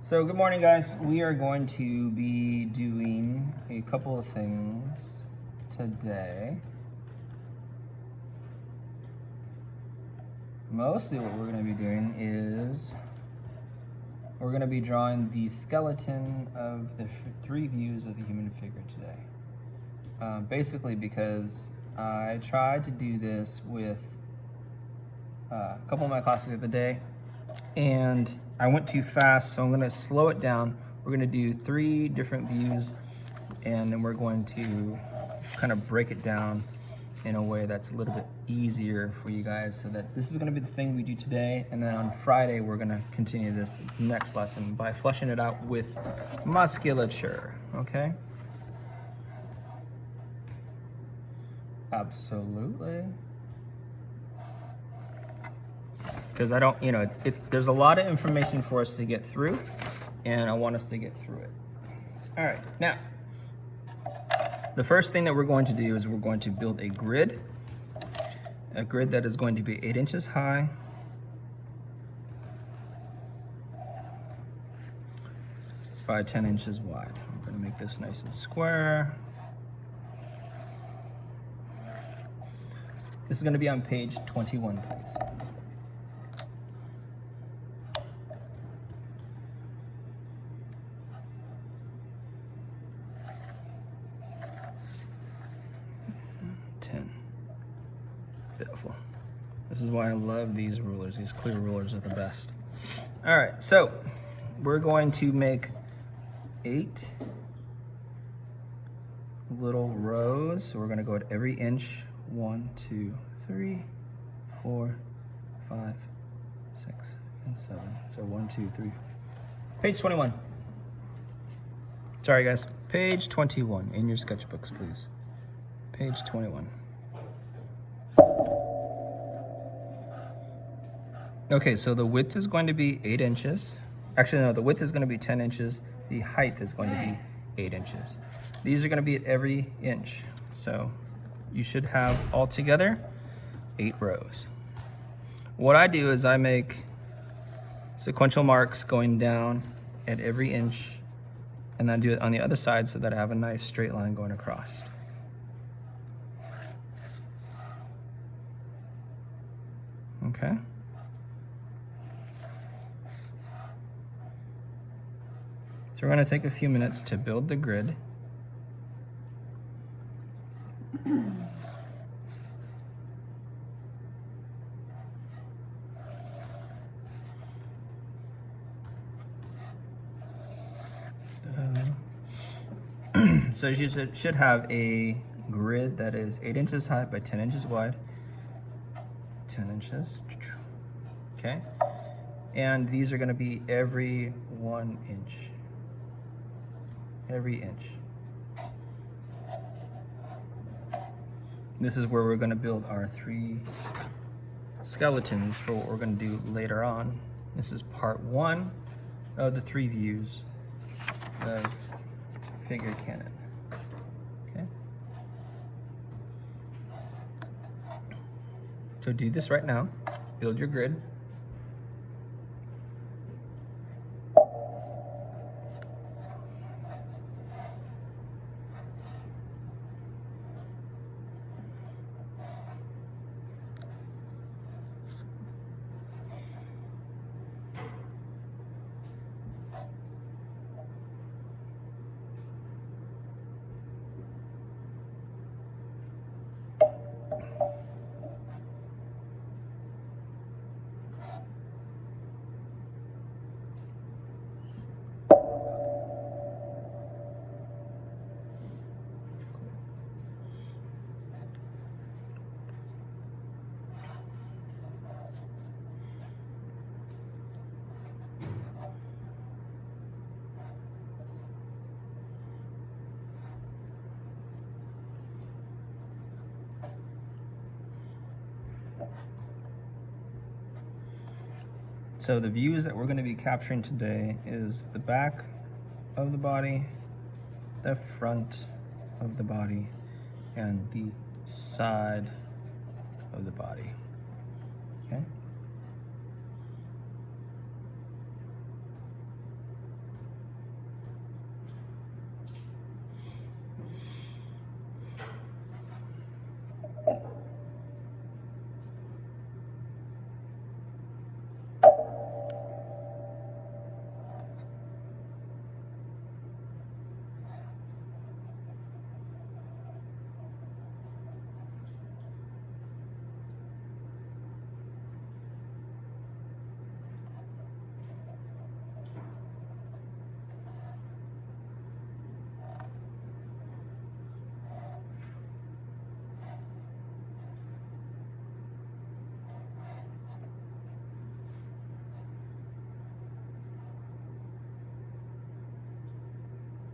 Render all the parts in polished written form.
So good morning, guys. We are going to be doing a couple of things today. Mostly what we're going to be doing is we're going to be drawing the skeleton of the three views of the human figure today. Basically because I tried to do this with a couple of my classes the other day, and I went too fast, so I'm going to slow it down. We're going to do three different views, and then we're going to kind of break it down in a way that's a little bit easier for you guys, so that this is going to be the thing we do today, and then on Friday we're going to continue this next lesson by fleshing it out with musculature, okay? Absolutely. Because I don't, there's a lot of information for us to get through, and I want us to get through it. All right, now, the first thing that we're going to do is we're going to build a grid that is going to be 8 inches high, by 10 inches wide. I'm going to make this nice and square. This is going to be on page 21, please. Beautiful. This is why I love these rulers. These clear rulers are the best. All right, so we're going to make 8 little rows. So we're going to go at every inch. 1, 2, 3, 4, 5, 6, and 7. So 1, 2, 3. Page 21. Sorry, guys. Page 21 in your sketchbooks, please. Page 21. Okay, so the width is going to be 8 inches. Actually, no, the width is going to be 10 inches. The height is going to be 8 inches. These are going to be at every inch. So you should have altogether 8 rows. What I do is I make sequential marks going down at every inch, and then do it on the other side so that I have a nice straight line going across. Okay. So we're going to take a few minutes to build the grid. So you should have a grid that is 8 inches high by 10 inches wide. 10 inches. Okay. And these are going to be every 1 inch. Every inch. This is where we're going to build our 3 skeletons for what we're going to do later on. This is part 1 of the 3 views of figure cannon. Okay. So do this right now. Build your grid. So the views that we're going to be capturing today is the back of the body, the front of the body, and the side of the body. Okay?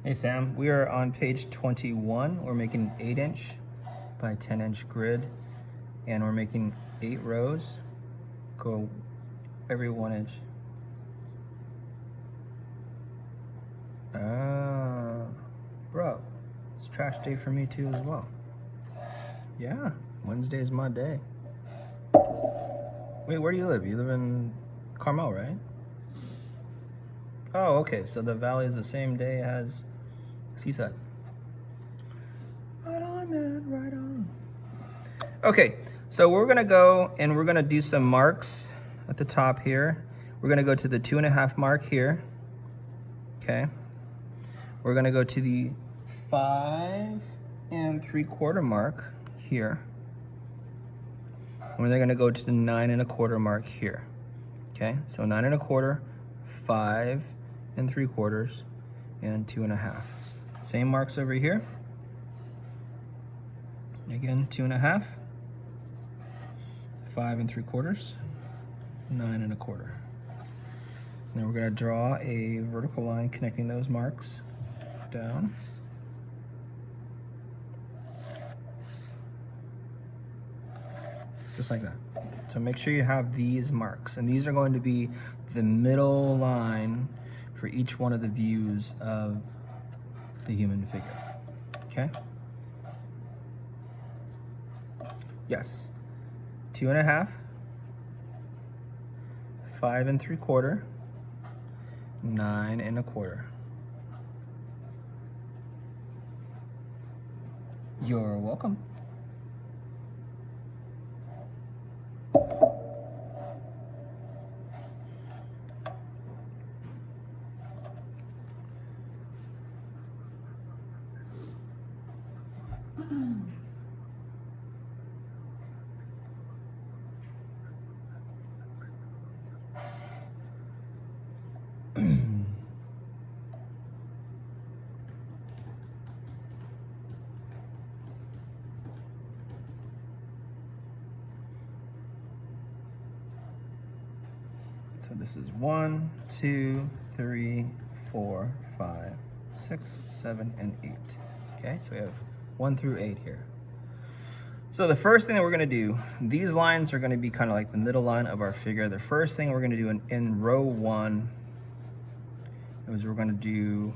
Hey Sam, we are on page 21. We're making 8-inch by 10-inch grid, and we're making 8 rows. Go every 1 inch. Bro, it's trash day for me too as well. Yeah, Wednesday's my day. Wait, where do you live? You live in Carmel, right? Oh, okay, so the valley is the same day as Seaside. Right on, man, right on. Okay, so we're gonna go and we're gonna do some marks at the top here. We're gonna go to the 2.5 mark here. Okay. We're gonna go to the 5 3/4 mark here. And we're gonna go to the 9 1/4 mark here. Okay, so 9 1/4, 5 3/4, and 2.5. Same marks over here. Again, 2.5, 5 3/4, 9 1/4. Then we're going to draw a vertical line connecting those marks down. Just like that. So make sure you have these marks, and these are going to be the middle line for each one of the views of the human figure. Okay? Yes. 2.5, 5 3/4, 9 1/4. You're welcome. So this is 1, 2, 3, 4, 5, 6, 7, and 8. Okay, so we have 1 through 8 here. So the first thing that we're gonna do, these lines are gonna be kind of like the middle line of our figure. The first thing we're gonna do in row 1 is we're gonna do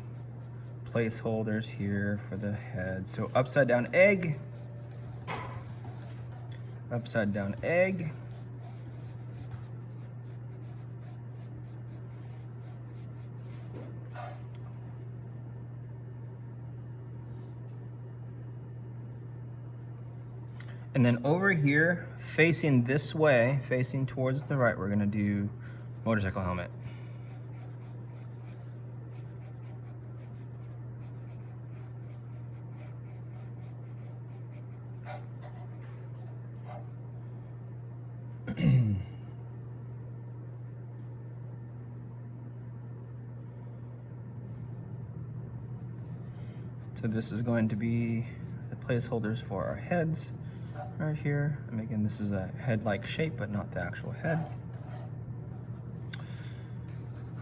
placeholders here for the head. So upside down egg, upside down egg, and then over here, facing this way, facing towards the right, we're gonna do motorcycle helmet. So this is going to be the placeholders for our heads right here. And again, this is a head-like shape, but not the actual head.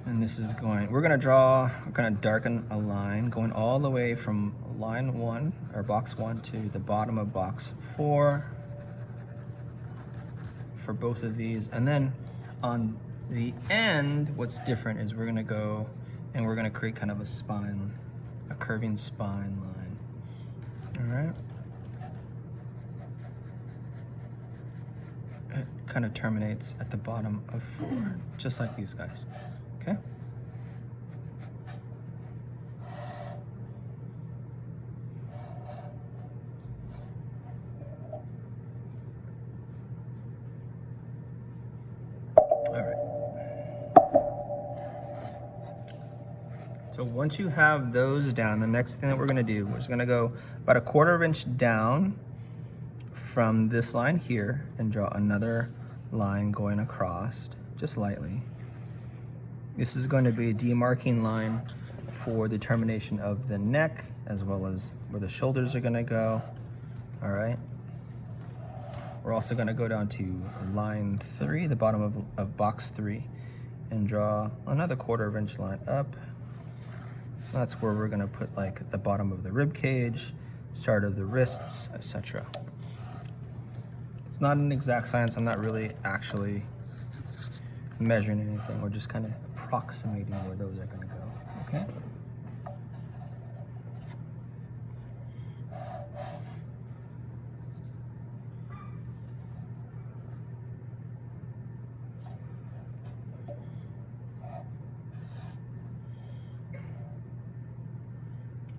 And this is going, we're gonna darken a line going all the way from line 1, or box 1, to the bottom of box 4 for both of these. And then on the end, what's different is we're gonna go and we're gonna create kind of a spine, a curving spine line. All right. It kind of terminates at the bottom of 4, just like these guys. Okay. So once you have those down, the next thing that we're gonna do, we're just gonna go about 1/4 inch down from this line here and draw another line going across, just lightly. This is going to be a demarking line for the termination of the neck, as well as where the shoulders are gonna go, all right? We're also gonna go down to line 3, the bottom of box 3, and draw another 1/4 inch line up. That's where we're gonna put like the bottom of the rib cage, start of the wrists, etc. It's not an exact science. I'm not really actually measuring anything. We're just kind of approximating where those are gonna go, okay?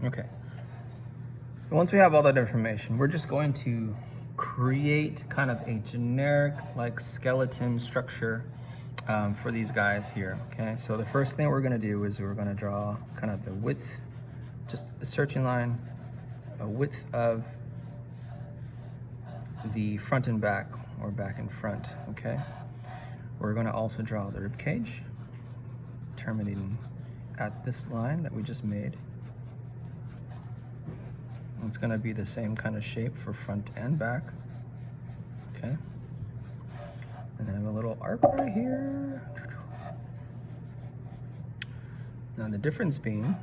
Okay. Once we have all that information, we're just going to create kind of a generic like skeleton structure for these guys here, okay? So the first thing we're gonna do is we're gonna draw kind of the width, just a searching line, a width of the front and back, or back and front, okay? We're gonna also draw the rib cage, terminating at this line that we just made. It's gonna be the same kind of shape for front and back, okay? And I have a little arc right here. Now the difference being,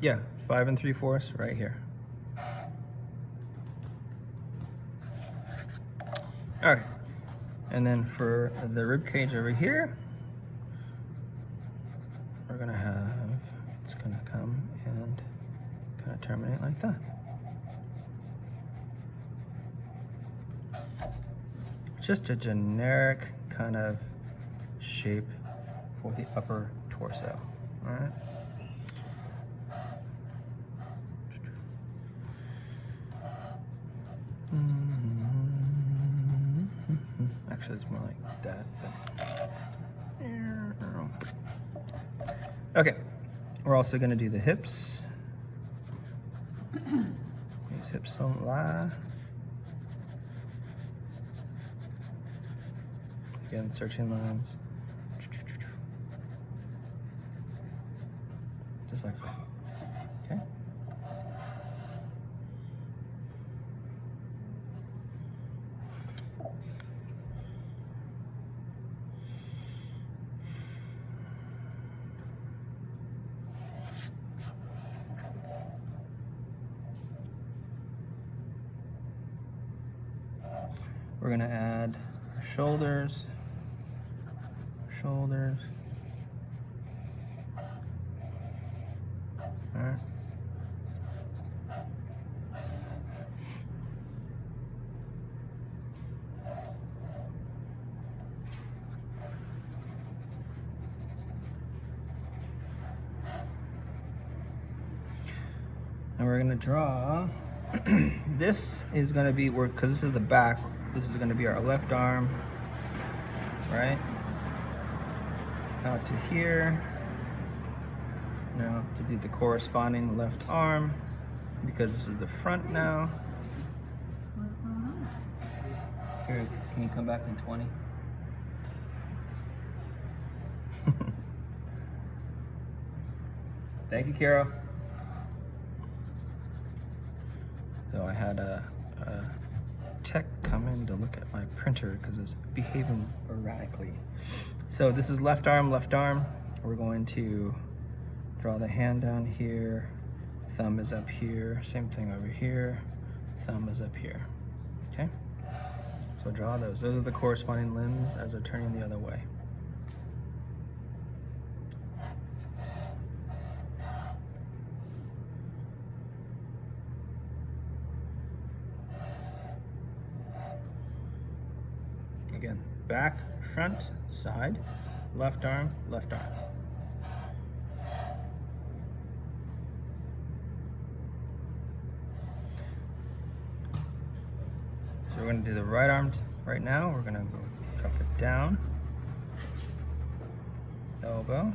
yeah, 5 3/4 right here. All right, and then for the rib cage over here, we're gonna have, it's gonna come and kind of terminate like that. Just a generic kind of shape for the upper torso, all right? Actually, it's more like that. But... Okay, we're also gonna do the hips. These hips don't lie. Again, searching lines. Just like so. Okay. We're gonna add our shoulders. Shoulders. All right. And we're gonna draw. This is gonna be where, because this is the back. This is gonna be our left arm, right? Out to here. Now to do the corresponding left arm, because this is the front now. Here, can you come back in 20? Thank you, Carol. So I had a tech come in to look at my printer because it's behaving erratically. So this is left arm, left arm. We're going to draw the hand down here. Thumb is up here. Same thing over here. Thumb is up here. Okay? So draw those. Those are the corresponding limbs as they're turning the other way. Again, back, front, side, left arm, left arm. So we're going to do the right arm right now. We're going to drop it down, elbow,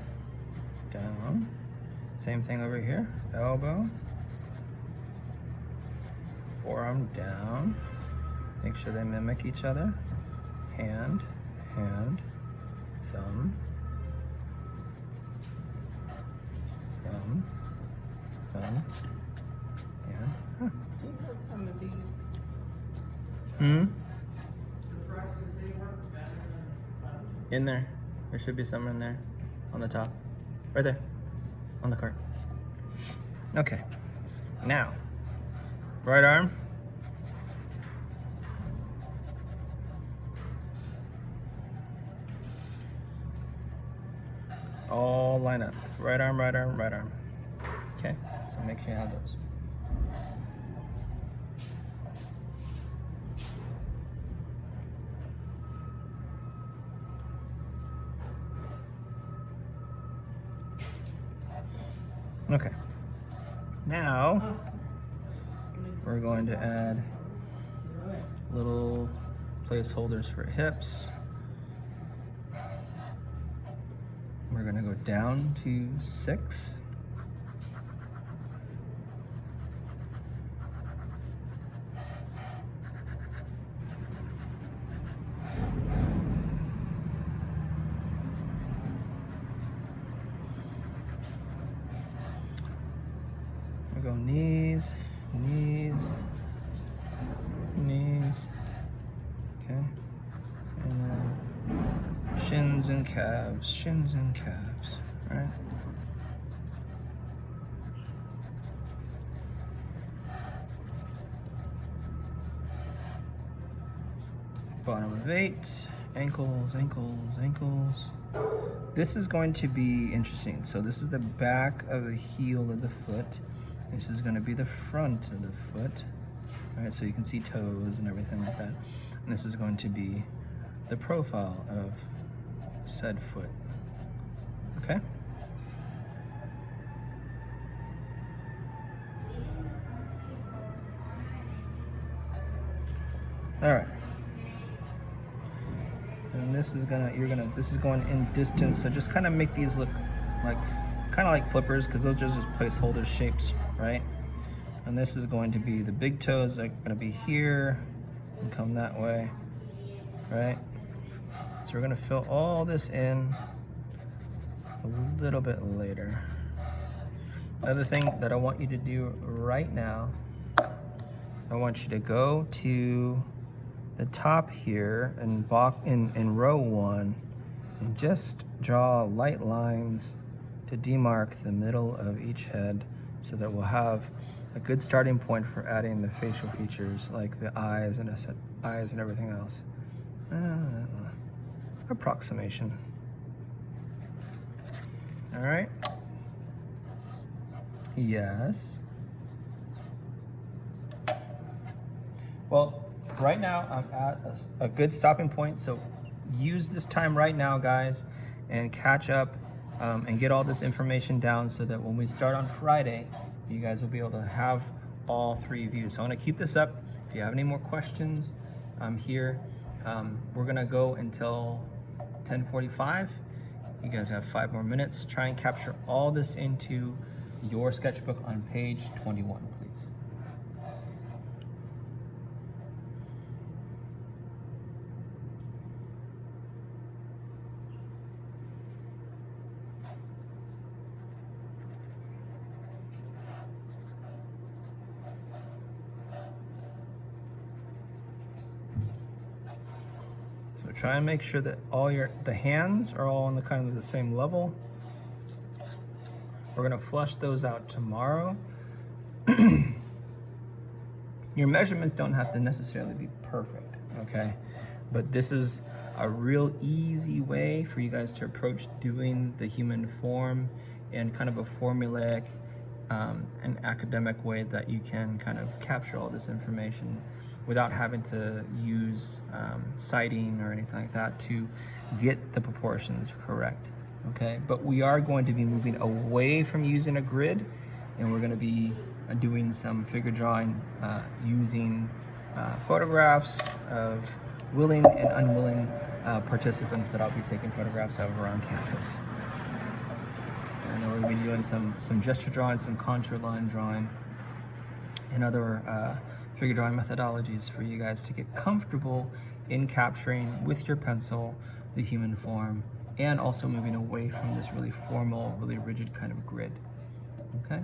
down. Same thing over here, elbow, forearm down. Make sure they mimic each other. Hand, hand, thumb, thumb, thumb, and huh. In there. There should be some in there on the top. Right there, on the cart. Okay, now, right arm. All line up. Right arm, right arm, right arm. Okay, so make sure you have those. Okay, now we're going to add little placeholders for hips. We're going to go down to 6. We go knees, knees, knees. Okay. And then shins and calves, right? Bottom of 8, ankles, ankles, ankles. This is going to be interesting. So this is the back of the heel of the foot. This is going to be the front of the foot. All right, so you can see toes and everything like that. And this is going to be the profile of said foot. Okay? All right. And this is this is going in distance. So just kind of make these look like, kind of like flippers, because those are just placeholder shapes, right? And this is going to be the big toes are going to be here and come that way, right? So we're going to fill all this in a little bit later. Another thing that I want you to do right now, I want you to go to the top here and in row 1 and just draw light lines to demark the middle of each head, so that we'll have a good starting point for adding the facial features like the eyes and everything else. Approximation. All right. Yes. Well, right now I'm at a good stopping point, so use this time right now, guys, and catch up and get all this information down, so that when we start on Friday, you guys will be able to have all 3 views. So I'm gonna keep this up. If you have any more questions, I'm here. We're gonna go until 10:45. You guys have 5 more minutes. Try and capture all this into your sketchbook on page 21, please. So try and make sure that the hands are all on the kind of the same level. We're gonna flush those out tomorrow. Your measurements don't have to necessarily be perfect, okay? But this is a real easy way for you guys to approach doing the human form in kind of a formulaic and academic way that you can kind of capture all this information without having to use citing or anything like that to get the proportions correct. Okay, but we are going to be moving away from using a grid, and we're going to be doing some figure drawing using photographs of willing and unwilling participants that I'll be taking photographs of around campus. And we're going to be doing some gesture drawing, some contour line drawing, and other figure drawing methodologies for you guys to get comfortable in capturing with your pencil the human form, and also moving away from this really formal, really rigid kind of grid. Okay?